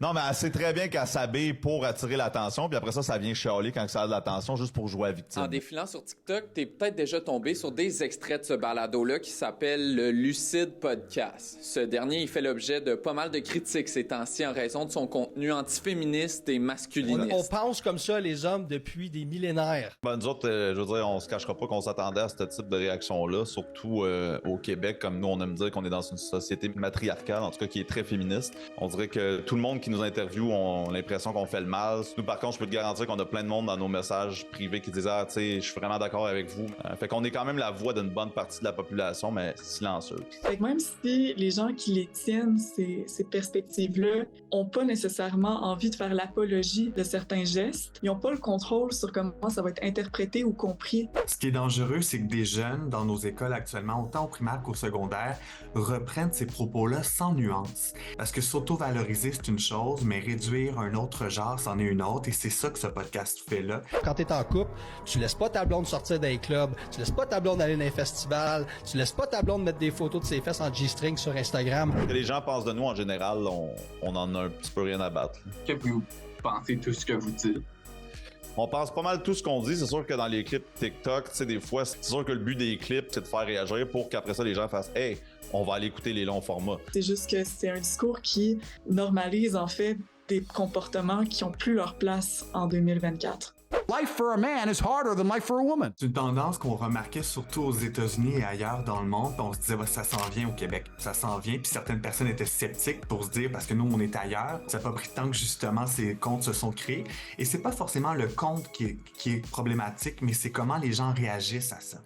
Non, mais elle sait très bien qu'elle s'habille pour attirer l'attention, puis après ça vient chialer quand ça a de l'attention juste pour jouer à victime. En défilant sur TikTok, t'es peut-être déjà tombé sur des extraits de ce balado-là qui s'appelle le Lucide Podcast. Ce dernier, il fait l'objet de pas mal de critiques ces temps-ci en raison de son contenu antiféministe et masculiniste. On pense comme ça, les hommes, depuis des millénaires. Ben, nous autres, je veux dire, on se cachera pas qu'on s'attendait à ce type de réaction-là, surtout au Québec, comme nous, on aime dire qu'on est dans une société matriarcale, en tout cas qui est très féministe. On dirait que tout le monde qui nous interviewe ont l'impression qu'on fait le mal. Nous, par contre, je peux te garantir qu'on a plein de monde dans nos messages privés qui disent « Ah, tu sais, je suis vraiment d'accord avec vous. » Fait qu'on est quand même la voix d'une bonne partie de la population, mais silencieuse. Fait que même si les gens qui les tiennent, ces perspectives-là, ont pas nécessairement envie de faire l'apologie de certains gestes, ils ont pas le contrôle sur comment ça va être interprété ou compris. Ce qui est dangereux, c'est que des jeunes dans nos écoles actuellement, autant au primaire qu'au secondaire, reprennent ces propos-là sans nuance. Parce que s'auto-valoriser, c'est une chose, mais réduire un autre genre, c'en est une autre, et c'est ça que ce podcast fait là. Quand t'es en couple, tu laisses pas ta blonde sortir d'un club, tu laisses pas ta blonde aller dans un festival, tu laisses pas ta blonde mettre des photos de ses fesses en G-string sur Instagram. Ce que les gens pensent de nous, en général, on en a un petit peu rien à battre. Que vous pensez tout ce que vous dites? On pense pas mal tout ce qu'on dit. C'est sûr que dans les clips TikTok, tu sais, des fois, c'est sûr que le but des clips, c'est de faire réagir pour qu'après ça, les gens fassent « Hey, on va aller écouter les longs formats. » C'est juste que c'est un discours qui normalise, en fait, des comportements qui ont plus leur place en 2024. Life for a man is harder than life for a woman. C'est une tendance qu'on remarquait surtout aux États-Unis et ailleurs dans le monde, puis on se disait bah, ça s'en vient au Québec, ça s'en vient, puis certaines personnes étaient sceptiques pour se dire parce que nous on est ailleurs, ça n'a pas pris tant que justement ces comptes se sont créés, et c'est pas forcément le compte qui est problématique, mais c'est comment les gens réagissent à ça.